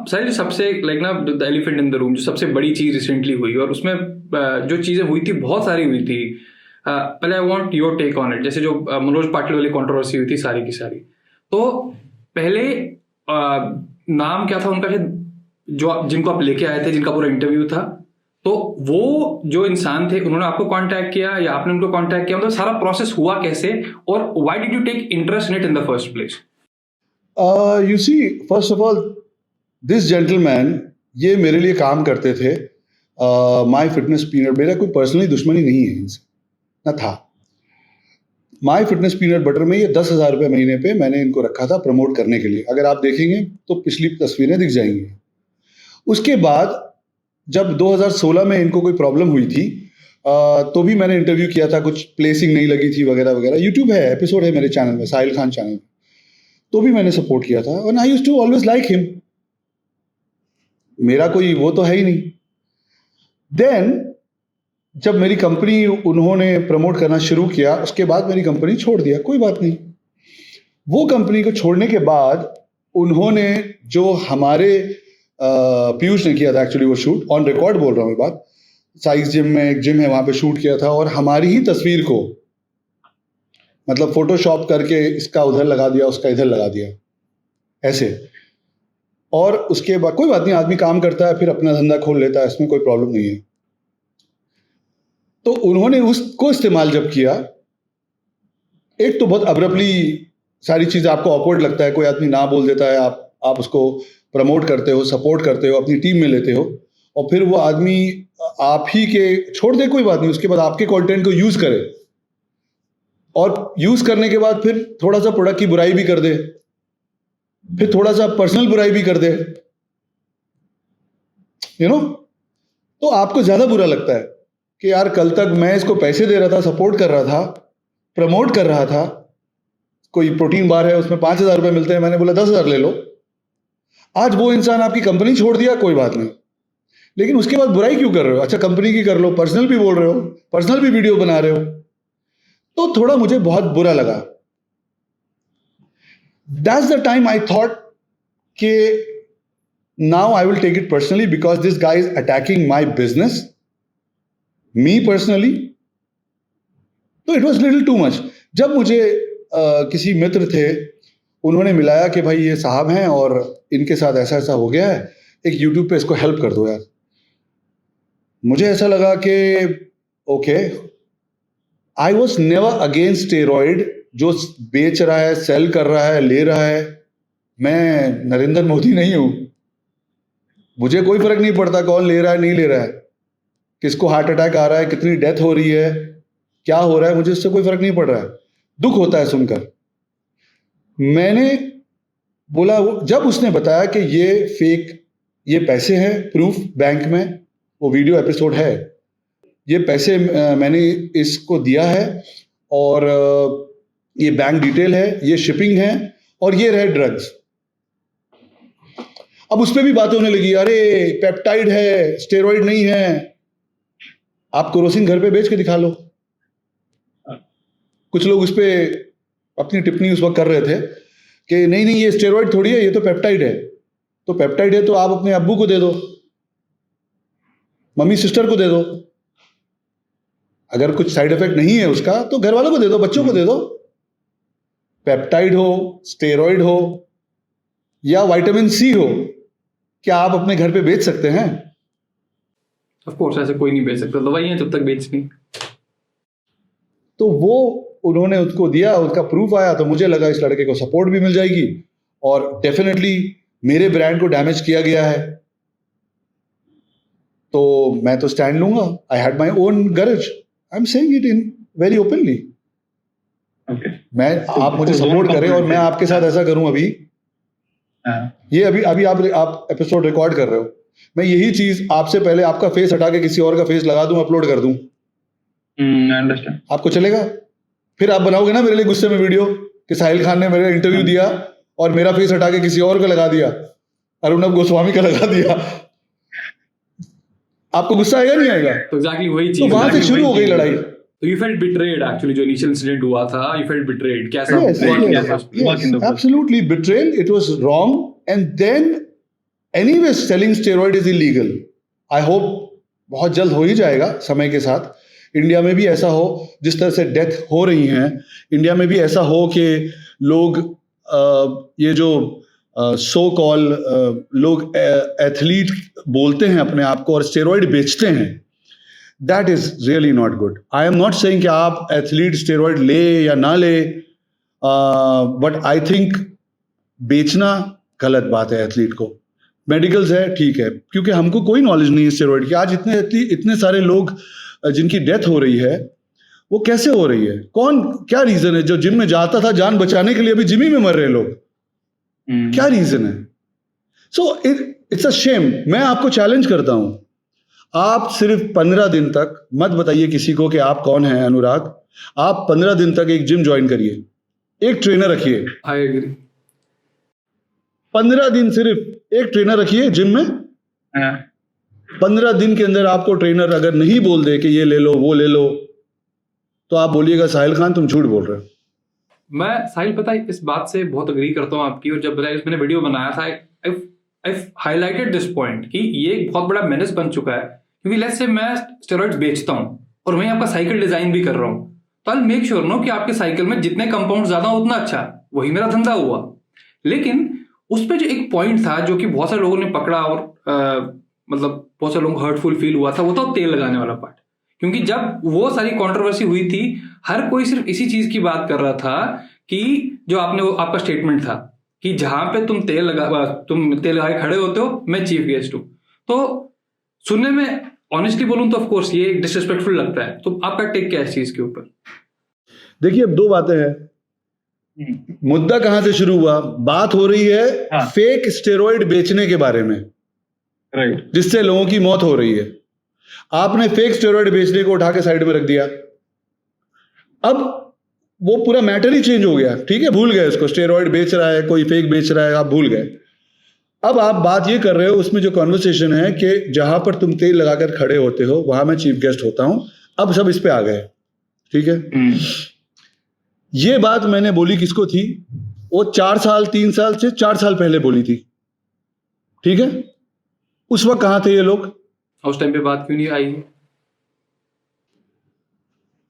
सारी सबसे लाइक ना the elephant in the room, जो सबसे बड़ी चीज रिसेंटली हुई और उसमें जो चीजें हुई थी बहुत सारी हुई थी। पहले I want your take on it. जैसे जो मनोज पाटिल वाली कंट्रोवर्सी हुई थी सारी की सारी, तो पहले नाम क्या था उनका, जो जिनको आप लेके आए थे, जिनका पूरा इंटरव्यू था, तो वो जो इंसान थे उन्होंने आपको कांटेक्ट किया या आपने उनको कांटेक्ट किया? मतलब सारा प्रोसेस हुआ कैसे और why did you take interest in it in the first place? You see, first of all, this gentleman, ये मेरे लिए काम करते थे। माई फिटनेस पीनट, मेरा कोई पर्सनली दुश्मनी नहीं है इनसे, ना था। माई फिटनेस पीनट बटर में ये 10,000 रुपये महीने पे मैंने इनको रखा था प्रमोट करने के लिए। अगर आप देखेंगे तो पिछली तस्वीरें दिख जाएंगी। उसके बाद जब 2016 में इनको कोई प्रॉब्लम हुई थी, तो भी मैंने इंटरव्यू किया था, कुछ प्लेसिंग नहीं लगी थी वगैरह वगैरह। यूट्यूब है, एपिसोड है मेरे चैनल में, साहिल खान चैनल में, तो भी मैंने सपोर्ट किया था। और I used to always like him. मेरा कोई वो तो है ही नहीं। देन जब मेरी कंपनी उन्होंने प्रमोट करना शुरू किया, उसके बाद मेरी कंपनी छोड़ दिया, कोई बात नहीं। वो कंपनी को छोड़ने के बाद उन्होंने जो हमारे पीयूष ने किया था, एक्चुअली वो शूट ऑन रिकॉर्ड बोल रहा हूँ मैं बात, साइज जिम में एक जिम है वहां पे शूट किया था, और हमारी ही तस्वीर को मतलब फोटोशॉप करके इसका उधर लगा दिया, उसका इधर लगा दिया, ऐसे। और उसके बाद कोई बात नहीं, आदमी काम करता है फिर अपना धंधा खोल लेता है, इसमें कोई प्रॉब्लम नहीं है। तो उन्होंने उसको इस्तेमाल जब किया, एक तो बहुत अब्रप्टली सारी चीज़ें, आपको ऑकवर्ड लगता है, कोई आदमी ना बोल देता है, आप उसको प्रमोट करते हो, सपोर्ट करते हो, अपनी टीम में लेते हो, और फिर वो आदमी आप ही के छोड़ दे, कोई बात नहीं, उसके बाद आपके कंटेंट को यूज़ करे, और यूज़ करने के बाद फिर थोड़ा सा प्रोडक्ट की बुराई भी कर दे, फिर थोड़ा सा पर्सनल बुराई भी कर दे, यू नो। तो आपको ज़्यादा बुरा लगता है कि यार कल तक मैं इसको पैसे दे रहा था, सपोर्ट कर रहा था, प्रमोट कर रहा था, कोई प्रोटीन बार है उसमें 5,000 रुपये मिलते हैं, मैंने बोला 10,000 ले लो। आज वो इंसान आपकी कंपनी छोड़ दिया, कोई बात नहीं, लेकिन उसके बाद बुराई क्यों कर रहे हो? अच्छा, कंपनी की कर लो, पर्सनल भी बोल रहे हो, पर्सनल भी वीडियो बना रहे हो, तो थोड़ा मुझे बहुत बुरा लगा। That's the time I thought कि now I will take it personally, because this guy is attacking my business, me personally. तो it was little too much. जब मुझे किसी मित्र थे, उन्होंने मिलाया कि भाई ये साहब हैं और इनके साथ ऐसा ऐसा हो गया है, एक यूट्यूब पे इसको हेल्प कर दो यार। मुझे ऐसा लगा कि okay, I was never against steroid, जो बेच रहा है, सेल कर रहा है, ले रहा है। मैं नरेंद्र मोदी नहीं हूं, मुझे कोई फर्क नहीं पड़ता कौन ले रहा है नहीं ले रहा है, किसको हार्ट अटैक आ रहा है, कितनी डेथ हो रही है, क्या हो रहा है, मुझे इससे कोई फर्क नहीं पड़ रहा है। दुख होता है सुनकर। मैंने बोला, जब उसने बताया कि ये फेक, ये पैसे हैं, प्रूफ बैंक में, वो वीडियो एपिसोड है, ये पैसे मैंने इसको दिया है, और ये बैंक डिटेल है, ये शिपिंग है, और ये रहे ड्रग्स। अब उस पर भी बातें होने लगी, अरे पेप्टाइड है, स्टेरॉइड नहीं है। आप क्रोसिन घर पे बेच के दिखा लो। कुछ लोग उस पर अपनी टिप्पणी उस वक्त कर रहे थे कि नहीं नहीं, ये स्टेरॉइड थोड़ी है, ये तो पेप्टाइड है। तो पेप्टाइड है तो आप अपने अब्बू को दे दो, मम्मी सिस्टर को दे दो। अगर कुछ साइड इफेक्ट नहीं है उसका तो घर वालों को दे दो, बच्चों को दे दो। पेप्टाइड हो, स्टेरॉइड हो, या विटामिन सी हो, क्या आप अपने घर पे बेच सकते हैं? ऑफ कोर्स, ऐसे कोई नहीं बेच सकता, दवाइयां जब तक बेचनी। तो वो उन्होंने उसको दिया, उसका प्रूफ आया, तो मुझे लगा इस लड़के को सपोर्ट भी मिल जाएगी, और डेफिनेटली मेरे ब्रांड को डैमेज किया गया है तो मैं तो स्टैंड लूंगा। आई हैड माई ओन गरज, I am saying it in very openly. मैं आप मुझे सपोर्ट करें और मैं आपके साथ ऐसा करूं, अभी ये अभी आप एपिसोड रिकॉर्ड कर रहे हो, मैं यही चीज आपसे पहले आपका फेस हटा के किसी और का फेस लगा दूं, अपलोड कर दूं, आपको चलेगा? फिर आप बनाओगे ना मेरे लिए गुस्से में वीडियो कि साहिल खान ने मेरा इंटरव्यू दिया और मेरा फेस हटा के किसी और का लगा दिया, अरुणव गोस्वामी का लगा दिया, आपको गुस्सा आएगा नहीं आएगा? तो एग्जैक्टली वही चीज, तो वहां से शुरू हो गई लड़ाई। तो you felt betrayed actually, जो इनिशियल इंसिडेंट हुआ था, you felt betrayed. कैसा? Yes, absolutely betrayal. It was wrong, and then anyway selling steroid is illegal. I hope बहुत जल्द हो ही जाएगा समय के साथ. इंडिया में भी ऐसा हो, जिस तरह से डेथ हो रही हैं, इंडिया में भी ऐसा हो कि लोग ये जो सो कॉल लोग एथलीट बोलते हैं अपने आप को और स्टेरॉइड बेचते हैं, that is really not good. I am not saying कि आप एथलीट स्टेरॉइड ले या ना ले, बट आई थिंक बेचना गलत बात है एथलीट को. मेडिकल्स है ठीक है, क्योंकि हमको कोई नॉलेज नहीं है स्टेरॉइड की. आज इतने सारे लोग जिनकी डेथ हो रही है, वो कैसे हो रही है? कौन, क्या रीजन है? जो जिम में जाता था जान बचाने के लिए, अभी जिम ही में मर रहे लोग. क्या रीजन है? So it's a shame. मैं आपको चैलेंज करता हूं, आप सिर्फ 15 दिन तक मत बताइए किसी को कि आप कौन हैं. अनुराग, आप 15 दिन तक एक जिम ज्वाइन करिए, एक ट्रेनर रखिए. I agree. 15 दिन सिर्फ एक ट्रेनर रखिए जिम में. 15 दिन के अंदर आपको ट्रेनर अगर नहीं बोल दे कि ये ले लो वो ले लो, तो आप बोलिएगा साहिल खान तुम झूठ बोल रहे हो. मैं साहिल, पता है, इस बात से बहुत अग्री करता हूँ आपकी. और जब मैंने वीडियो बनाया था, आई हाईलाइटेड दिस पॉइंट कि ये एक बहुत बड़ा मेनेस बन चुका है. क्योंकि लेट्स से मैं स्टेरॉइड्स बेचता हूँ और वहीं आपका साइकिल डिजाइन भी कर रहा हूँ, तो आई मेक श्योर नो कि आपके साइकिल में जितने कंपाउंड ज्यादा हो उतना अच्छा, वही मेरा धंधा हुआ. लेकिन उस पर जो एक पॉइंट था जो कि बहुत सारे लोगों ने पकड़ा और मतलब बहुत सारे लोगों को हर्टफुल फील हुआ था, वो था तेल लगाने वाला पार्ट. क्योंकि जब वो सारी कंट्रोवर्सी हुई थी, हर कोई सिर्फ इसी चीज की बात कर रहा था कि जो आपका स्टेटमेंट था कि जहां पे तुम तेल लगा के खड़े होते हो, मैं चीफ गेस्ट हूं. तो सुनने में ऑनेस्टली बोलूं तो ऑफ कोर्स ये डिसरिस्पेक्टफुल लगता है. तो आपका टेक क्या है इस चीज के ऊपर? देखिए, अब दो बातें हैं. मुद्दा कहां से शुरू हुआ? बात हो रही है फेक स्टेरॉइड बेचने के बारे में, राइट, जिससे लोगों की मौत हो रही है. आपने फेक स्टेरॉइड बेचने को उठा के साइड में रख दिया. अब वो पूरा मैटर ही चेंज हो गया. ठीक है, भूल गए उसको. स्टेरॉइड बेच रहा है कोई, फेक बेच रहा है, आप भूल गए. अब आप बात ये कर रहे हो, उसमें जो कॉन्वर्सेशन है कि जहां पर तुम तेल लगाकर खड़े होते हो वहां मैं चीफ गेस्ट होता हूं. अब सब इस पे आ गए. ठीक है, ये बात मैंने बोली किसको थी? वो 4 साल 3 साल से 4 साल पहले बोली थी. ठीक है, उस वक्त कहां थे ये लोग? उस टाइम पे बात क्यों नहीं आई?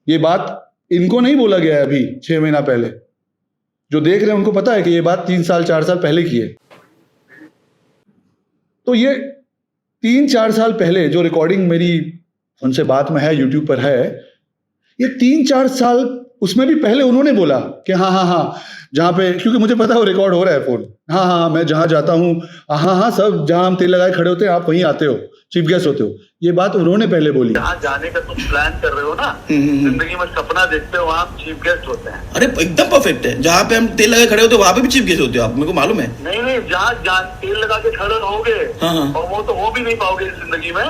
ये बात इनको नहीं बोला गया है अभी 6 महीना पहले. जो देख रहे हैं उनको पता है कि ये बात 3 साल 4 साल पहले की है. तो ये 3-4 साल पहले जो रिकॉर्डिंग मेरी उनसे बात में है, यूट्यूब पर है, ये 3-4 साल उसमें भी पहले उन्होंने बोला कि हाँ हाँ हाँ, जहाँ पे, क्योंकि मुझे पता है वो रिकॉर्ड हो रहा है फोन. हाँ हाँ, मैं जहाँ जाता हूँ, हाँ हाँ सब जहाँ हम तेल लगाए खड़े होते हैं आप वहीं आते हो, चीफ गेस्ट होते हो. ये बात उन्होंने पहले बोली. जहाँ जाने का तुम प्लान कर रहे हो ना, जिंदगी में सपना देखते हो, वहाँ आप चीफ गेस्ट होते हैं. अरे एकदम परफेक्ट है. जहाँ पे हम तेल लगा खड़े होते हैं वहाँ पे भी चीफ गेस्ट होते हो आप, मेरे को मालूम है. नहीं, जहाँ तेल लगा के खड़े रहोगे, और वो तो हो भी नहीं पाओगे इस जिंदगी में.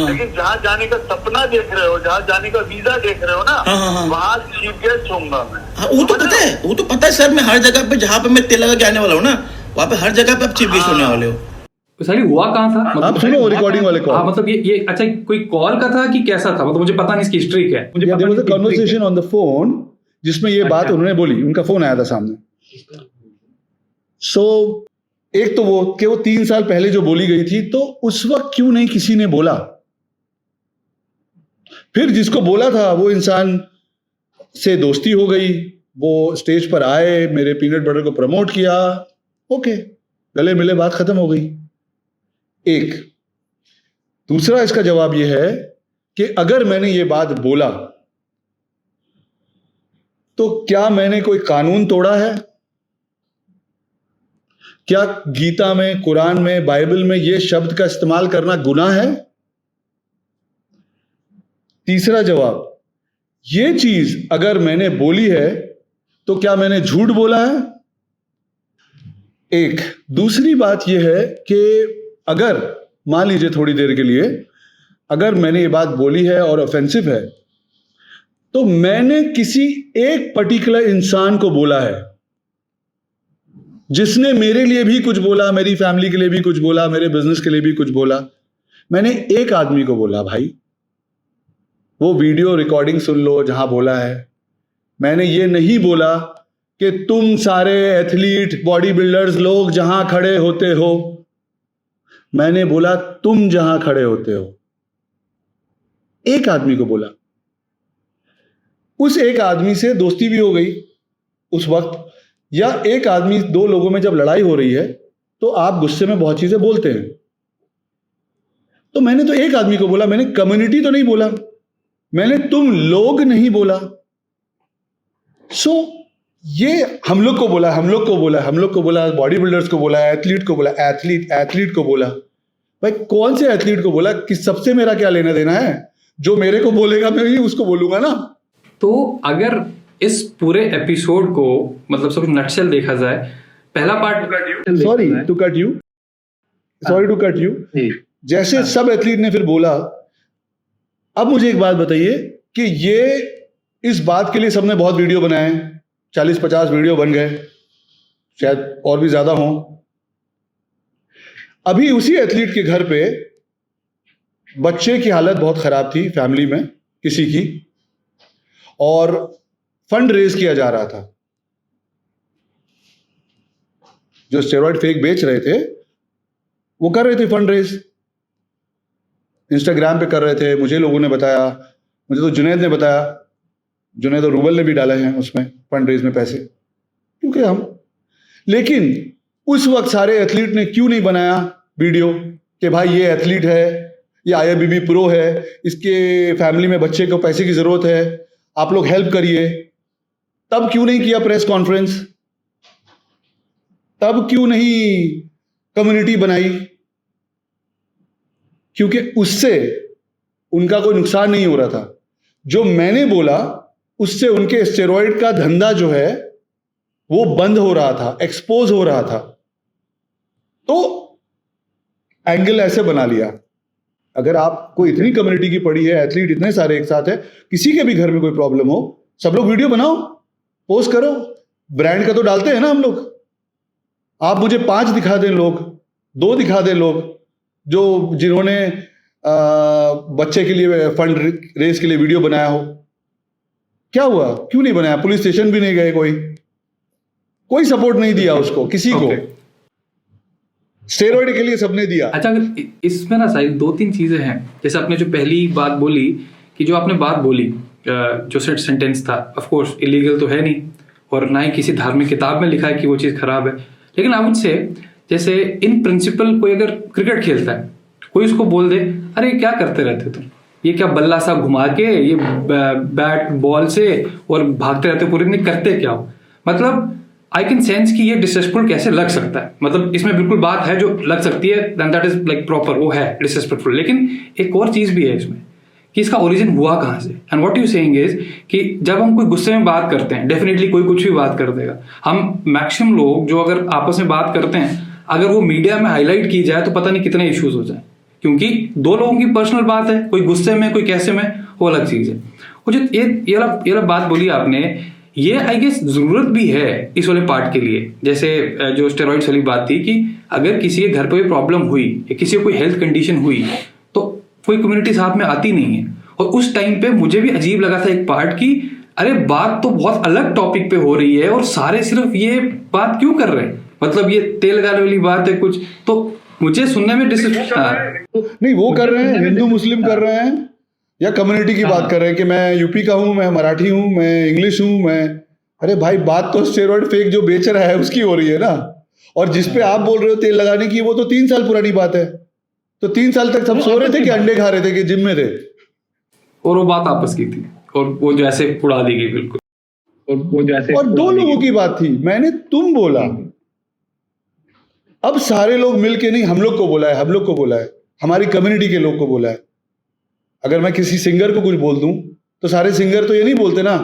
लेकिन जहाँ जाने का सपना देख रहे हो, जहाँ जाने का वीजा देख रहे हो ना, वहाँ चीफ गेस्ट होऊंगा मैं. वो तो पता है, वो तो पता है सर. मैं हर जगह पे जहाँ पे मैं तेल लगा के आने वाला हूँ ना, वहाँ पे हर जगह पे आप चीफ गेस्ट होने वाले हो. साली हुआ कहाँ था? मतलब आप सुनो रिकॉर्डिंग वाले कॉल. मतलब ये अच्छा कोई कॉल का था कि कैसा था? मतलब मुझे पता नहीं इसकी हिस्ट्री क्या है. मुझे पता नहीं कन्वर्सेशन ऑन द फोन जिसमें ये बात उन्होंने बोली. उनका फोन आया था सामने. सो एक तो वो कि वो 3 साल पहले जो बोली गई थी, तो उस वक्त क्यों नहीं किसी ने बोला? फिर जिसको बोला था वो इंसान से दोस्ती हो गई, वो स्टेज पर आए, मेरे पीनट बटर को प्रमोट किया, ओके, गले मिले, बात खत्म हो गई. एक दूसरा इसका जवाब यह है कि अगर मैंने ये बात बोला तो क्या मैंने कोई कानून तोड़ा है? क्या गीता में, कुरान में, बाइबल में ये शब्द का इस्तेमाल करना गुनाह है? तीसरा जवाब, ये चीज अगर मैंने बोली है तो क्या मैंने झूठ बोला है? एक दूसरी बात यह है कि अगर मान लीजिए थोड़ी देर के लिए अगर मैंने ये बात बोली है और ऑफेंसिव है, तो मैंने किसी एक पर्टिकुलर इंसान को बोला है जिसने मेरे लिए भी कुछ बोला, मेरी फैमिली के लिए भी कुछ बोला, मेरे बिजनेस के लिए भी कुछ बोला. मैंने एक आदमी को बोला. भाई वो वीडियो रिकॉर्डिंग सुन लो जहां बोला है. मैंने ये नहीं बोला कि तुम सारे एथलीट, बॉडी बिल्डर्स लोग जहां खड़े होते हो. मैंने बोला तुम जहां खड़े होते हो, एक आदमी को बोला। उस एक आदमी से दोस्ती भी हो गई उस वक्त, या एक आदमी, दो लोगों में जब लड़ाई हो रही है तो आप गुस्से में बहुत चीजें बोलते हैं। तो मैंने तो एक आदमी को बोला, मैंने कम्युनिटी तो नहीं बोला, मैंने तुम लोग नहीं बोला। सो ये हम लोग को बोला, हम लोग को बोला, हम लोग को बोला, बॉडी बिल्डर्स को बोला, एथलीट को बोला, एथलीट को बोला। भाई कौन से एथलीट को बोला कि सबसे मेरा क्या लेना देना है? जो मेरे को बोलेगा मैं ही उसको बोलूंगा ना। तो अगर इस पूरे एपिसोड को मतलब सब नटशेल देखा जाए, पहला part, sorry to cut you, जैसे सब एथलीट ने फिर बोला। अब मुझे एक बात बताइए कि ये इस बात के लिए सबने बहुत वीडियो बनाए, 40-50 वीडियो बन गए, शायद और भी ज्यादा हों। अभी उसी एथलीट के घर पे बच्चे की हालत बहुत खराब थी, फैमिली में किसी की, और फंड रेज किया जा रहा था। जो स्टेरॉइड फेक बेच रहे थे वो कर रहे थे फंड रेज, इंस्टाग्राम पे कर रहे थे। मुझे लोगों ने बताया, मुझे तो जुनैद ने बताया, जुनैद और रूबल ने भी डाले हैं उसमें फंड रेज में पैसे, क्योंकि हम। लेकिन उस वक्त सारे एथलीट ने क्यों नहीं बनाया वीडियो कि भाई ये एथलीट है, ये IFBB प्रो है, इसके फैमिली में बच्चे को पैसे की जरूरत है, आप लोग हेल्प करिए। तब क्यों नहीं किया प्रेस कॉन्फ्रेंस? तब क्यों नहीं कम्युनिटी बनाई? क्योंकि उससे उनका कोई नुकसान नहीं हो रहा था। जो मैंने बोला उससे उनके स्टेरॉइड का धंधा जो है वो बंद हो रहा था, एक्सपोज हो रहा था। तो एंगल ऐसे बना लिया। अगर आपको इतनी कम्युनिटी की पड़ी है, एथलीट इतने सारे एक साथ है, किसी के भी घर में कोई प्रॉब्लम हो, सब लोग वीडियो बनाओ, पोस्ट करो। ब्रांड का तो डालते हैं ना हम लोग। आप मुझे 5 दिखा दें लोग, 2 दिखा दें लोग जो जिन्होंने बच्चे के लिए फंड रेस के लिए वीडियो बनाया हो। क्या हुआ? क्यों नहीं बनाया? पुलिस स्टेशन भी नहीं गए, कोई सपोर्ट नहीं दिया उसको, किसी को। स्टेरॉइड के लिए सबने दिया। अच्छा, अगर इसमें ना साहिल 2-3 चीजें हैं। जैसे आपने जो पहली बात बोली कि जो आपने बात बोली, जो सेंटेंस था, ऑफ कोर्स इलीगल तो है नहीं और ना ही किसी धार्मिक किताब में लिखा है कि वो चीज़ खराब है। लेकिन आप मुझसे, जैसे इन प्रिंसिपल कोई अगर क्रिकेट खेलता है, कोई उसको बोल दे अरे क्या करते रहते तुम, ये क्या बल्ला सा घुमा के ये बैट बॉल से और भागते रहते पूरे दिन, करते क्या हो? मतलब आई कैन सेंस कि ये डिसरेस्पेक्टफुल कैसे लग सकता है। मतलब इसमें बिल्कुल बात है जो लग सकती है, then that is like proper, वो है डिसरेस्पेक्टफुल। लेकिन एक और चीज भी है इसमें कि इसका ओरिजिन हुआ कहाँ से। And what you saying is कि जब हम कोई गुस्से में बात करते हैं, डेफिनेटली कोई कुछ भी बात कर देगा। हम मैक्सिमम लोग जो अगर आपस में बात करते हैं, अगर वो मीडिया में हाईलाइट की जाए तो पता नहीं कितने इश्यूज हो जाए, क्योंकि 2 लोगों की पर्सनल बात है, कोई गुस्से में कोई कैसे में, वो अलग चीज है। वो जो ये बात बोली आपने, ये आई गेस जरूरत भी है इस वाले पार्ट के लिए। जैसे जो स्टेरॉइड्स वाली बात थी कि अगर किसी के घर पे कोई प्रॉब्लम हुई या किसी को कोई हेल्थ कंडीशन हुई तो कोई कम्युनिटी साथ में आती नहीं है। और उस टाइम पे मुझे भी अजीब लगा था एक पार्ट की, अरे बात तो बहुत अलग टॉपिक पे हो रही है और सारे सिर्फ ये बात क्यों कर रहे हैं, मतलब ये तेल लगाने वाली बात है कुछ। तो मुझे सुनने में नहीं, वो कर रहे हैं, हिंदू मुस्लिम कर रहे हैं या कम्युनिटी की बात कर रहे हैं कि मैं यूपी का हूं, मैं मराठी हूं, मैं इंग्लिश हूं, मैं। अरे भाई, बात तो स्टेरॉइड फेक जो बेच रहा है उसकी हो रही है ना। और जिसपे आप बोल रहे हो तेल लगाने की, वो तो 3 साल पुरानी बात है। तो 3 साल तक सब सो रहे थे कि अंडे खा रहे थे कि जिम में थे, और वो बात आपस की थी और वो जो ऐसे उड़ा दी गई बिल्कुल। और 2 लोगों की बात थी, मैंने तुम बोला। अब सारे लोग मिलके नहीं, हम लोग को बोला है, हम लोग को बोला है, हमारी कम्युनिटी के लोग को बोला है। अगर मैं किसी सिंगर को कुछ बोल दूं तो सारे सिंगर तो ये नहीं बोलते ना।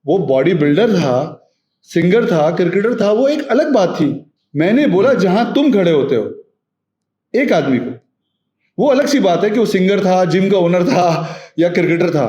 वो बॉडी बिल्डर था, सिंगर था, क्रिकेटर था, वो एक अलग बात थी। मैंने बोला जहां तुम खड़े होते हो, एक आदमी को, वो अलग सी बात है कि वो सिंगर था, जिम का ओनर था या क्रिकेटर था।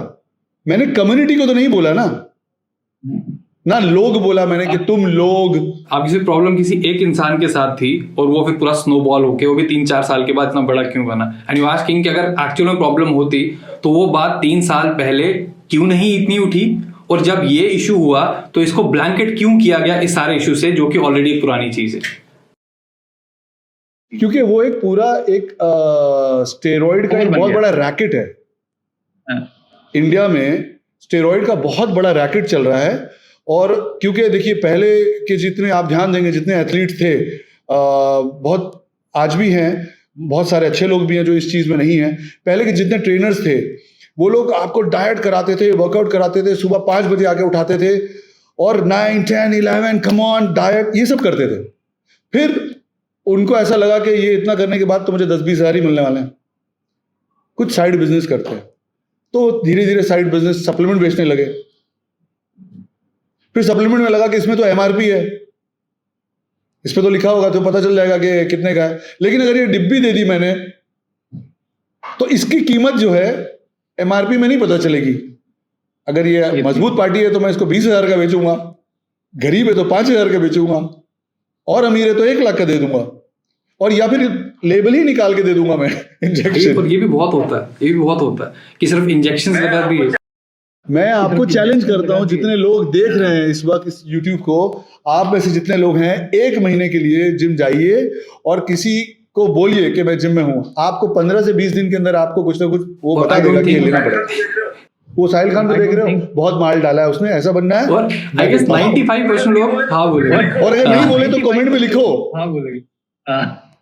मैंने कम्युनिटी को तो नहीं बोला ना लोग बोला मैंने कि तुम लोग। आप किसी प्रॉब्लम किसी एक इंसान के साथ थी और वो फिर पूरा स्नोबॉल होके वो भी 3-4 साल के बाद इतना बड़ा क्यों बना। एंड यू आस्किंग कि अगर एक्चुअल में प्रॉब्लम होती तो वो बात 3 साल पहले क्यों नहीं इतनी उठी, और जब ये इशू हुआ तो इसको ब्लैंकेट क्यों किया गया इस सारे इशू से, जो कि ऑलरेडी एक पुरानी चीज है। क्योंकि वो एक पूरा एक स्टेरॉइड का एक बहुत बड़ा रैकेट है। इंडिया में स्टेरॉइड का बहुत बड़ा रैकेट चल रहा है। और क्योंकि देखिए पहले के जितने आप ध्यान देंगे, जितने एथलीट थे, बहुत आज भी हैं, बहुत सारे अच्छे लोग भी हैं जो इस चीज़ में नहीं हैं। पहले के जितने ट्रेनर्स थे वो लोग आपको डाइट कराते थे, वर्कआउट कराते थे, सुबह 5 बजे आके उठाते थे और 9, 10, 11 कम ऑन डाइट ये सब करते थे। फिर उनको ऐसा लगा कि ये इतना करने के बाद तो मुझे 10-20 हज़ार ही मिलने वाले हैं, कुछ साइड बिजनेस करते हैं। तो धीरे धीरे साइड बिजनेस सप्लीमेंट बेचने लगे। फिर सप्लीमेंट में लगा कि इसमें तो एमआरपी है, इस पे तो लिखा होगा तो पता चल जाएगा कि कितने का है। लेकिन अगर ये डिब्बी दे दी मैंने तो इसकी कीमत जो है एमआरपी में नहीं पता चलेगी। अगर ये मजबूत पार्टी है तो मैं इसको 20,000 का बेचूंगा, गरीब है तो 5,000 का बेचूंगा, और अमीर है तो 1 लाख का दे दूंगा, और या फिर लेबल ही निकाल के दे दूंगा मैं इंजेक्शन। ये भी बहुत होता है, ये भी बहुत होता है कि सिर्फ इंजेक्शन लगा दिए। मैं आपको चैलेंज करता हूं, जितने लोग देख रहे हैं इस वक्त इस YouTube को, आप में से जितने लोग हैं 1 महीने के लिए जिम जाइए और किसी को बोलिए कि मैं जिम में हूं। आपको 15 से 20 दिन के अंदर आपको कुछ ना कुछ वो बता देगा कि लेना पड़ेगा। वो साहिल खान को देख रहे हो, बहुत माल डाला है उसने, ऐसा बनना है। और आई गेस 95% लोग हाँ बोलेंगे, और अगर नहीं बोले तो कमेंट में लिखो हाँ बोलेंगे।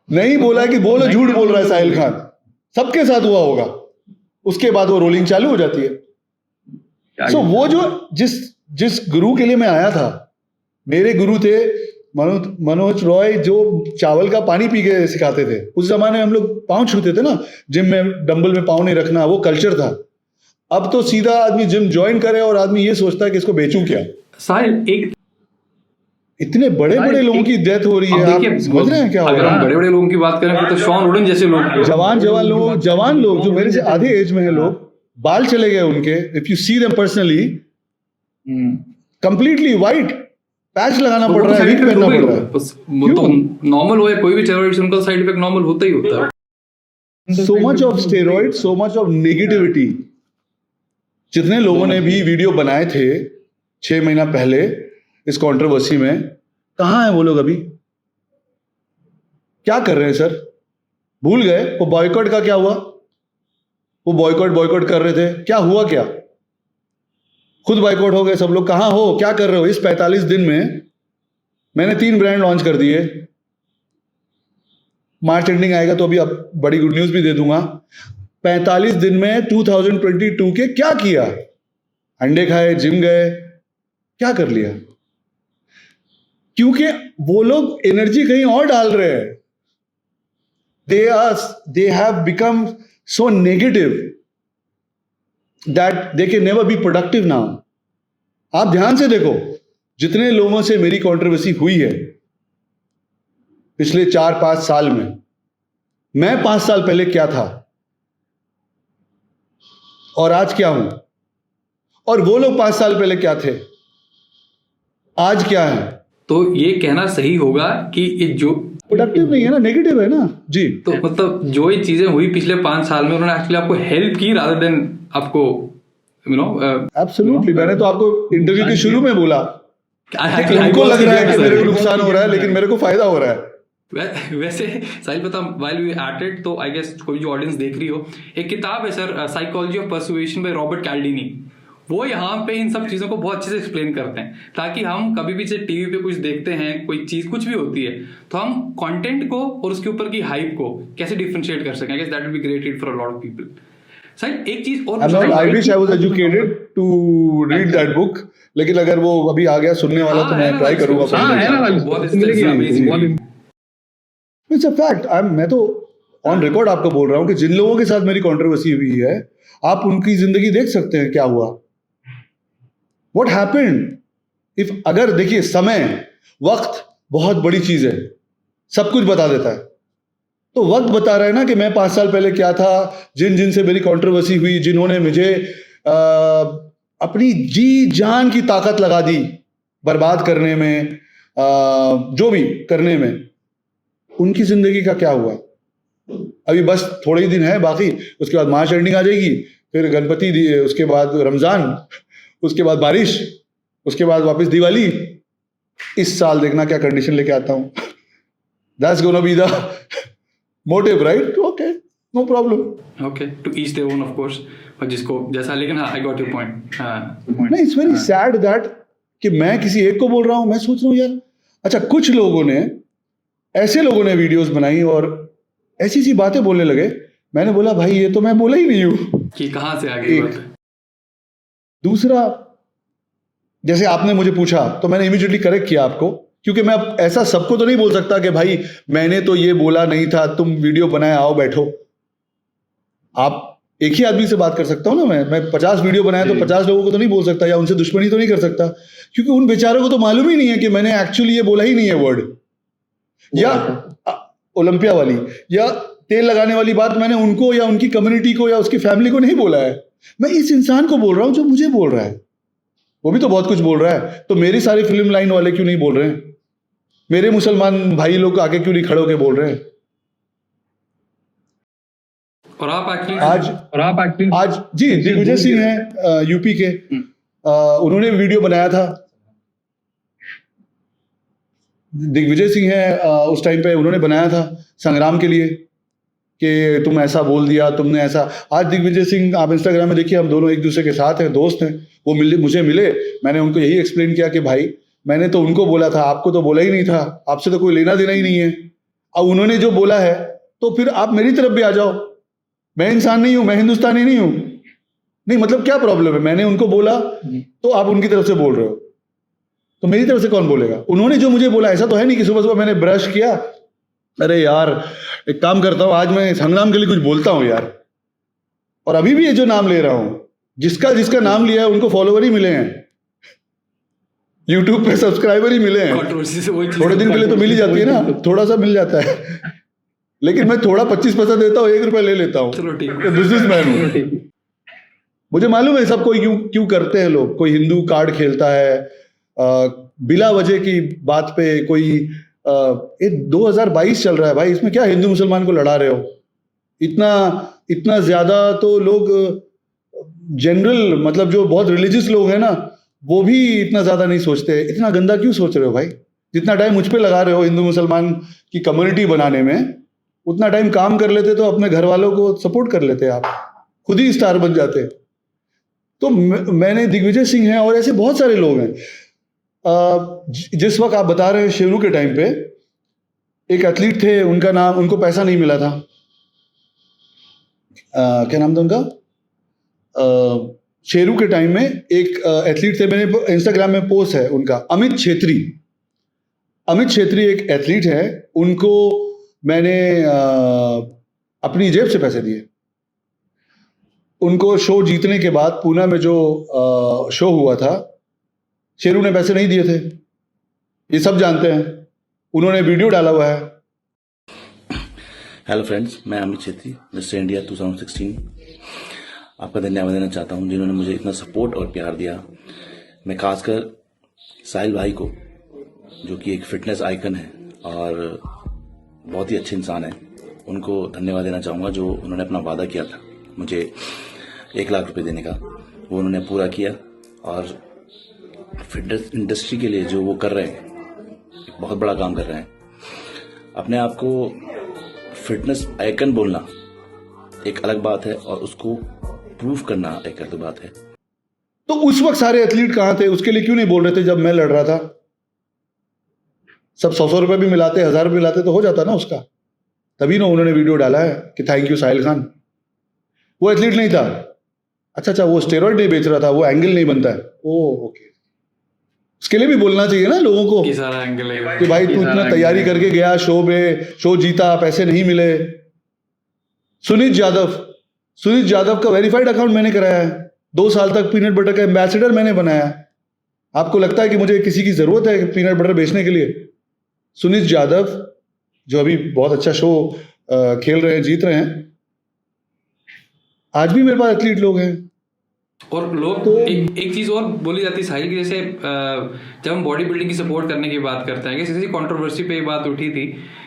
नहीं बोला कि बोलो झूठ बोल रहा है साहिल खान। सबके साथ हुआ होगा, उसके बाद वो रोलिंग चालू हो जाती है। सो वो जो जिस गुरु के लिए मैं आया था, मेरे गुरु थे मनोज रॉय, जो चावल का पानी पी के सिखाते थे। उस जमाने में हम लोग पाँव छूते थे ना जिम में, डंबल में पाँव नहीं रखना, वो कल्चर था। अब तो सीधा आदमी जिम ज्वाइन करे और आदमी ये सोचता है कि इसको बेचूं क्या। साहिल एक इतने बड़े बड़े लोगों की डेथ हो रही है, आप समझ रहे हैं क्या हो अगर रहा हम है? बड़े बड़े लोगों की बात करें फिर तो शॉन वुडन जैसे लोग, जवान लोग जो मेरे से आधे एज में हैं, लोग बाल चले गए उनके। If you see them personally, completely white, patch लगाना पड़ रहा है, विग पहनना पड़ रहा है। वो तो नॉर्मल हो या कोई भी स्टेरॉइड, उनका साइड इफेक्ट नॉर्मल होता ही होता है। So much of steroid, so much of negativity. जितने लोगों ने भी वीडियो बनाए थे 6 महीना पहले इस कंट्रोवर्सी में, कहाँ हैं वो लोग अभी? क्या कर रहे हैं सर? भूल गए? वो बॉयकॉट का क्या हुआ? वो बॉयकॉट कर रहे थे, क्या हुआ? क्या खुद बॉयकॉट हो गए सब लोग? कहाँ हो, क्या कर रहे हो? इस 45 दिन में मैंने 3 ब्रांड लॉन्च कर दिए। मार्च एंडिंग आएगा तो अभी अब बड़ी गुड न्यूज भी दे दूंगा। 45 दिन में 2022 के क्या किया? अंडे खाए, जिम गए, क्या कर लिया? क्योंकि वो लोग एनर्जी कहीं और डाल रहे हैं। They have become so negative that they can never be productive now. आप ध्यान से देखो, जितने लोगों से मेरी कंट्रोवर्सी हुई है पिछले 4-5 साल में, मैं 5 साल पहले क्या था और आज क्या हूं, और वो लोग 5 साल पहले क्या थे, आज क्या है। तो ये कहना सही होगा कि ये जो प्रोडक्टिव नहीं है ना, नेगेटिव है ना जी। तो मतलब जो ये चीजें हुई पिछले 5 साल में, उन्होंने एक्चुअली आपको हेल्प की रादर देन आपको एब्सोल्युटली। मैंने तो आपको इंटरव्यू के शुरू में बोला कि उनको लग रहा है कि मेरे को नुकसान हो रहा है, लेकिन मेरे को फायदा हो रहा है। वैसे साहिल पता, व्हाइल वी एट इट, तो आई गेस कोई जो ऑडियंस देख रही हो, एक किताब है sir, psychology of persuasion by Robert Cialdini. वो यहाँ पे इन सब चीज़ों को बहुत अच्छे से एक्सप्लेन करते हैं, ताकि हम कभी भी से टीवी पे कुछ देखते हैं, कोई चीज़ कुछ भी होती है, तो हम कंटेंट को और उसके ऊपर की हाइप को कैसे डिफरेंशिएट कर सकें। I guess that will be great read for a lot of people. Sir एक चीज़ और, I wish I was educated to read that book, लेकिन अगर वो अभी आ गया सुनने वाला तो मैं ट्राई करूंगा। It's a fact. मैं तो ऑन रिकॉर्ड आपको बोल रहा हूँ कि जिन लोगों के साथ मेरी कंट्रोवर्सी हुई है, आप उनकी जिंदगी देख सकते हैं क्या हुआ, व्हाट हैपेंड। इफ अगर देखिए, समय, वक्त बहुत बड़ी चीज है, सब कुछ बता देता है। तो वक्त बता रहा है ना कि मैं 5 साल पहले क्या था, जिन से मेरी कंट्रोवर्सी हुई, जिन्होंने मुझे अपनी जी जान की ताकत लगा दी बर्बाद करने में, जो भी करने में, उनकी जिंदगी का क्या हुआ। अभी बस थोड़े ही दिन है बाकी, उसके बाद मार्च एंडिंग आ जाएगी, फिर गणपति, उसके बाद रमजान, उसके बाद बारिश, उसके बाद वापस दिवाली। इस साल देखना क्या कंडीशन लेके आता हूं। That's gonna be the motive, right? Okay, no problem. Okay, to each their own of course, और जिसको जैसा, लेकिन हाँ, आई गॉट योर पॉइंट. नहीं, इट्स वेरी सैड दैट कि मैं किसी एक को बोल रहा हूँ, मैं सोच रहा हूँ यार, अच्छा कुछ लोगों ने, ऐसे लोगों ने वीडियोस बनाई और ऐसी सी बातें बोलने लगे. मैंने बोला भाई ये तो मैं बोला ही नहीं हूँ. कि कहाँ से आ गई बात. दूसरा, जैसे आपने मुझे पूछा तो मैंने इमीडिएटली करेक्ट किया आपको, क्योंकि मैं अब ऐसा सबको तो नहीं बोल सकता कि भाई मैंने तो ये बोला नहीं था, तुम वीडियो बनाए, आओ बैठो. आप एक ही आदमी से बात कर सकता हूँ ना. मैं 50 वीडियो बनाया तो 50 लोगों को तो नहीं बोल सकता, या उनसे दुश्मनी तो नहीं कर सकता, क्योंकि उन बेचारों को तो मालूम ही नहीं है कि मैंने एक्चुअली ये बोला ही नहीं है वर्ड. या ओलंपिया वाली या तेल लगाने वाली बात मैंने उनको या उनकी कम्युनिटी को या उसकी फैमिली को नहीं बोला है. मैं इस इंसान को बोल रहा हूं जो मुझे बोल रहा है. वो भी तो बहुत कुछ बोल रहा है, तो मेरी सारी फिल्म लाइन वाले क्यों नहीं बोल रहे हैं? मेरे मुसलमान भाई लोग आगे क्यों नहीं खड़े होकर बोल रहे हैं? और आप एक्चुअली आज जी दिग्विजय सिंह है यूपी के, उन्होंने वीडियो बनाया था. दिग्विजय सिंह है, उस टाइम पे उन्होंने बनाया था संग्राम के लिए कि तुम ऐसा बोल दिया, तुमने ऐसा. आज दिग्विजय सिंह आप इंस्टाग्राम में देखिए, हम दोनों एक दूसरे के साथ हैं, दोस्त हैं. वो मुझे मिले, मैंने उनको यही एक्सप्लेन किया कि भाई मैंने तो उनको बोला था, आपको तो बोला ही नहीं था, आपसे तो कोई लेना देना ही नहीं है. अब उन्होंने जो बोला है तो फिर आप मेरी तरफ भी आ जाओ. मैं इंसान नहीं हूं, मैं हिंदुस्तानी नहीं हूं. नहीं मतलब क्या प्रॉब्लम है? मैंने उनको बोला तो आप उनकी तरफ से बोल रहे हो, तो मेरी तरफ से कौन बोलेगा? उन्होंने जो मुझे बोला, ऐसा तो है नहीं कि सुबह सुबह मैंने ब्रश किया, अरे यार एक काम करता हूं आज मैं संग्राम के लिए कुछ बोलता हूं यार. और अभी भी ये जो नाम ले रहा हूं, जिसका नाम लिया है उनको फॉलोवर ही मिले हैं, यूट्यूब पे सब्सक्राइबर ही मिले हैं. थोड़े दिन के लिए तो मिल ही जाती है ना, थोड़ा सा मिल जाता है. लेकिन मैं थोड़ा 25 पैसा देता हूँ, 1 रुपया ले लेता हूँ. बिजनेसमैन हूँ. मुझे मालूम है सब कोई क्यों करते हैं लोग. कोई हिंदू कार्ड खेलता है बिला वजह की बात पे. कोई 2022 चल रहा है भाई, इसमें क्या हिंदू मुसलमान को लड़ा रहे हो? इतना ज्यादा तो लोग जनरल, मतलब जो बहुत रिलीजियस लोग हैं ना, वो भी इतना ज्यादा नहीं सोचते. इतना गंदा क्यों सोच रहे हो भाई? जितना टाइम मुझ पे लगा रहे हो हिंदू मुसलमान की कम्युनिटी बनाने में, उतना टाइम काम कर लेते तो अपने घर वालों को सपोर्ट कर लेते, आप खुद ही स्टार बन जाते. तो मैंने दिग्विजय सिंह हैं और ऐसे बहुत सारे लोग हैं. जिस वक्त आप बता रहे हैं शेरू के टाइम पे एक एथलीट थे, उनका नाम, उनको पैसा नहीं मिला था, क्या नाम था उनका? शेरू के टाइम में एक एथलीट थे, मैंने इंस्टाग्राम में पोस्ट है उनका, अमित छेत्री एक एथलीट है. उनको मैंने अपनी जेब से पैसे दिए. उनको शो जीतने के बाद पूना में जो शो हुआ था, शेरू ने पैसे नहीं दिए थे, ये सब जानते हैं. उन्होंने वीडियो डाला हुआ है. हेलो फ्रेंड्स, मैं अमित छेत्री, मिस्टर इंडिया 2016. आपका धन्यवाद देना चाहता हूं जिन्होंने मुझे इतना सपोर्ट और प्यार दिया. मैं खासकर साहिल भाई को, जो कि एक फिटनेस आइकन है और बहुत ही अच्छे इंसान है, उनको धन्यवाद देना चाहूँगा. जो उन्होंने अपना वादा किया था मुझे 1 लाख रुपए देने का, वो उन्होंने पूरा किया. और फिटनेस इंडस्ट्री के लिए जो वो कर रहे हैं, एक बहुत बड़ा काम कर रहे हैं. अपने आप को फिटनेस आइकन बोलना एक अलग बात है और उसको प्रूफ करना एक अलग बात है. तो उस वक्त सारे एथलीट कहाँ थे? उसके लिए क्यों नहीं बोल रहे थे जब मैं लड़ रहा था? सब 100 रुपए भी मिलाते, 1000 भी मिलाते तो हो जाता ना उसका. तभी ना उन्होंने वीडियो डाला है कि थैंक यू साहिल खान. वो एथलीट नहीं था. अच्छा, वो स्टेरॉइड नहीं बेच रहा था, वो एंगल नहीं बनता है. ओके, उसके लिए भी बोलना चाहिए ना लोगों को कि भाई तू इतना तैयारी करके गया शो में, शो जीता, पैसे नहीं मिले. सुनीत यादव का वेरीफाइड अकाउंट मैंने कराया है. 2 साल तक पीनट बटर का एम्बेसडर मैंने बनाया. आपको लगता है कि मुझे किसी की जरूरत है पीनट बटर बेचने के लिए? सुनीत यादव जो अभी बहुत अच्छा शो खेल रहे हैं, जीत रहे हैं. आज भी मेरे पास एथलीट लोग हैं. और लोग तो एक चीज और बोली जाती है साहिल की, जैसे जब हम बॉडी बिल्डिंग की सपोर्ट करने की बात करते हैं, किसी कंट्रोवर्सी पे ये बात उठी थी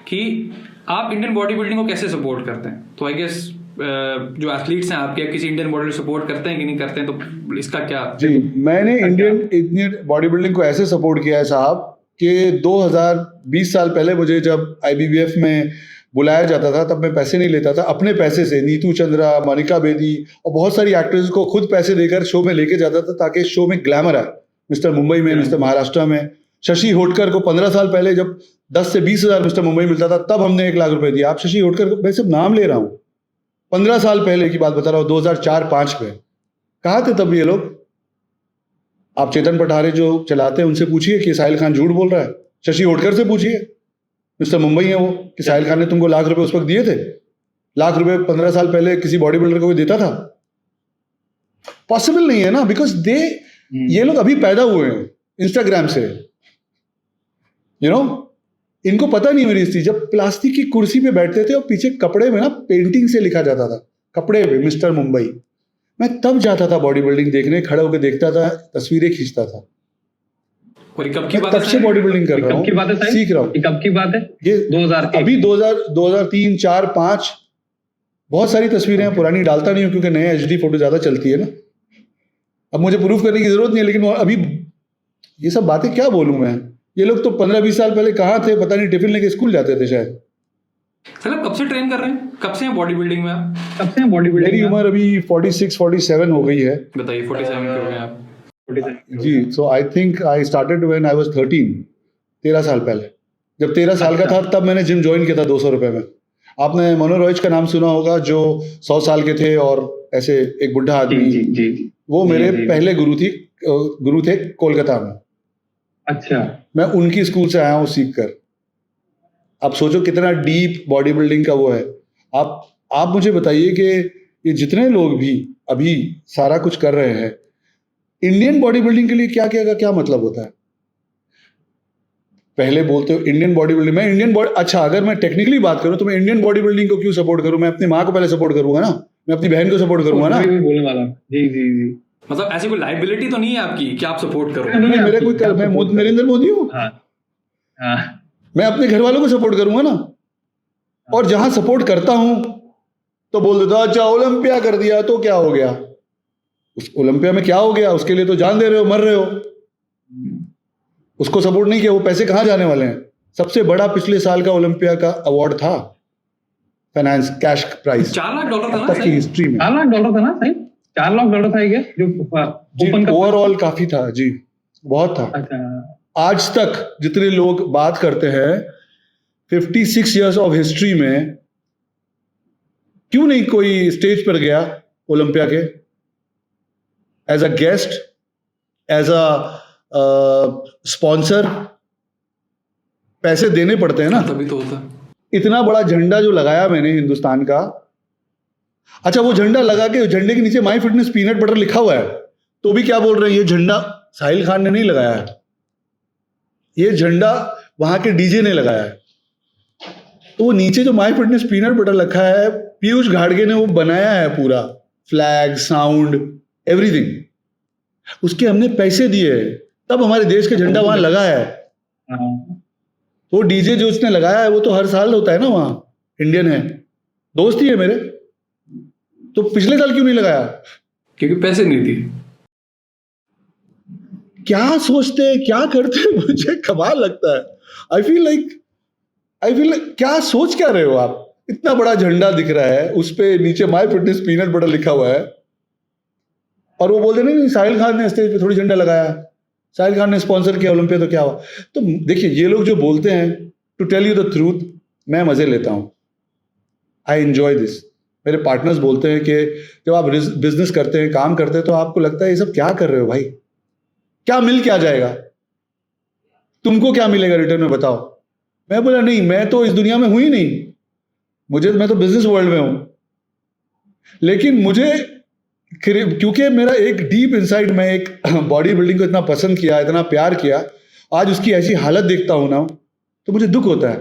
कि आप इंडियन बॉडी बिल्डिंग को कैसे सपोर्ट करते हैं. तो आई गेस जो एथलीट्स हैं आपके, किसी इंडियन बॉडी सपोर्ट करते हैं कि नहीं करते हैं, तो इसका क्या? जी, मैंने इंडियन बॉडी बिल्डिंग को ऐसे सपोर्ट किया है साहब कि 2020 साल पहले मुझे जब IBBF में बुलाया जाता था, तब मैं पैसे नहीं लेता था, अपने पैसे से नीतू चंद्रा, मोनिका बेदी और बहुत सारी एक्ट्रेस को खुद पैसे देकर शो में लेके जाता था ताकि शो में ग्लैमर आए। मिस्टर मुंबई में, मिस्टर महाराष्ट्र में, शशि होटकर को 15 साल पहले जब 10 से 20 हज़ार मिस्टर मुंबई मिलता था, तब हमने 1 लाख रुपए दिया। आप शशि होटकर को, मैं सिर्फ नाम ले रहा हूँ, 15 साल पहले की बात बता रहा हूँ, 2004-5 में। कहाँ थे तब ये लोग? आप चेतन पठारे जो चलाते हैं उनसे पूछिए कि साहिल खान झूठ बोल रहा है। शशि होटकर से पूछिए, मिस्टर मुंबई है वो, कि साहिल खान ने तुमको लाख रुपए उस वक्त दिए थे? लाख रुपए 15 साल पहले किसी बॉडी बिल्डर को कोई देता था? पॉसिबल नहीं है ना, बिकॉज ये लोग अभी पैदा हुए हैं इंस्टाग्राम से, यू नो। इनको पता नहीं मेरी चीज। जब प्लास्टिक की कुर्सी पे बैठते थे और पीछे कपड़े में ना पेंटिंग से लिखा जाता था, कपड़े पे मिस्टर मुंबई, मैं तब जाता था बॉडी बिल्डिंग देखने, खड़े होकर देखता था, तस्वीरें खींचता था। और ये कब की बात तब से बॉडी बिल्डिंग कर रहा हूँ, सीख रहा हूँ। कब की बात है? ये 2000 अभी 2003, 4, 5 बहुत सारी तस्वीरें हैं, पुरानी डालता नहीं हूँ क्योंकि नए HD फोटो ज्यादा चलती है ना। अब मुझे प्रूफ करने की जरूरत नहीं है, लेकिन अभी ये सब बातें क्या बोलूं मैं। ये लोग तो 15-20 साल पहले कहाँ थे पता नहीं, टिफिन लेके स्कूल जाते थे शायद। सर आप कब से ट्रेन कर रहे हैं? कब से हैं बॉडी बिल्डिंग में आप? कब से बॉडी बिल्डिंग? मेरी उम्र अभी 46-47 हो गई है। बताइए 47 के हो गए आप? जी, so I think I started when I was 13, 13 साल पहले। जब 13 साल का था तब मैंने जिम ज्वाइन किया था 200 रुपए में। आपने मनो रॉयज का नाम सुना होगा, जो 100 साल के थे और ऐसे एक बुढ़ा आदमी। जी। वो मेरे पहले गुरु थे कोलकाता में। अच्छा। मैं उनकी स्कूल से आया हूँ सीख कर। आप सोचो कितना डीप बॉडी बिल्डिंग का वो है। आप मुझे बताइए कि ये जितने लोग भी अभी सारा कुछ कर रहे हैं, इंडियन बॉडी बिल्डिंग के लिए क्या मतलब होता है? पहले बोलते हो इंडियन बॉडी बिल्डिंग, मैं इंडियन बॉडी, अच्छा अगर मैं टेक्निकली बात करूं तो मैं इंडियन बॉडी बिल्डिंग को क्यों सपोर्ट करूं? मैं अपनी माँ को पहले सपोर्ट करूंगा ना, मैं अपनी बहन को सपोर्ट करूंगा ना। बोलने वाला। जी। मतलब ऐसी कोई लाइबिलिटी तो नहीं है आपकी कि आप सपोर्ट करो? नहीं, मैं नरेंद्र मोदी हूँ। मैं अपने घर वालों को सपोर्ट करूंगा ना। और जहां सपोर्ट करता हूं तो बोल देता अच्छा ओलंपिया कर दिया तो क्या हो गया? उस ओलंपिया में क्या हो गया? उसके लिए तो जान दे रहे हो, मर रहे हो। उसको सपोर्ट नहीं किया, वो पैसे कहाँ जाने वाले हैं? सबसे बड़ा पिछले साल का ओलंपिया का अवार्ड था, फाइनेंस कैश प्राइज $4 लाख था ना तक की हिस्ट्री में। $4 लाख था ना सही? $4 लाख था क्या जो ओपन का? ओवरऑल काफी था जी, बहुत था। अच्छा। आज तक जितने लोग बात करते हैं 56 इयर्स ऑफ हिस्ट्री में, क्यों नहीं कोई स्टेज पर गया ओलंपिया के as a guest, as a sponsor? पैसे देने पड़ते हैं ना, तभी तो होता। इतना बड़ा झंडा जो लगाया मैंने हिंदुस्तान का, अच्छा वो झंडा लगा के झंडे के नीचे माई फिटनेस पीनट बटर लिखा हुआ है, तो भी क्या बोल रहे हैं ये झंडा साहिल खान ने नहीं लगाया है, ये झंडा वहां के डीजे ने लगाया है। तो वो नीचे जो माई फिटनेस पीनट बटर लिखा है, पीयूष घाड़गे ने वो बनाया है पूरा, फ्लैग, साउंड, एवरीथिंग, उसके हमने पैसे दिए, तब हमारे देश का झंडा वहां लगा है। वो डीजे जो उसने लगाया है वो तो हर साल होता है ना वहां, इंडियन है, दोस्त ही है मेरे, तो पिछले साल क्यों नहीं लगाया? क्योंकि पैसे नहीं दिए। क्या सोचते हैं, क्या करते हैं, मुझे कमाल लगता है। आई फील लाइक क्या सोच क्या रहे हो आप? इतना बड़ा झंडा दिख रहा है, उस पे नीचे माई फिटनेस पीनट बटर लिखा हुआ है, और वो बोलते नहीं साहिल खान ने स्टेज पे थोड़ी झंडा लगाया, साहिल खान ने स्पॉन्सर किया ओलंपिया, तो क्या हुआ? तो देखिए ये लोग जो बोलते हैं, to tell you the truth, मैं मजे लेता हूं, आई एंजॉय दिस। मेरे पार्टनर्स बोलते हैं कि जब आप बिजनेस करते हैं, काम करते हैं, तो आपको लगता है ये सब क्या कर रहे हो भाई, क्या मिल क्या जाएगा, तुमको क्या मिलेगा रिटर्न में बताओ? मैं बोला नहीं, मैं तो इस दुनिया में हूं ही नहीं, मैं तो बिजनेस वर्ल्ड में हूं, लेकिन मुझे क्योंकि मेरा एक डीप इनसाइड, मैं एक बॉडी बिल्डिंग को इतना पसंद किया, इतना प्यार किया, आज उसकी ऐसी हालत देखता हूं ना तो मुझे दुख होता है।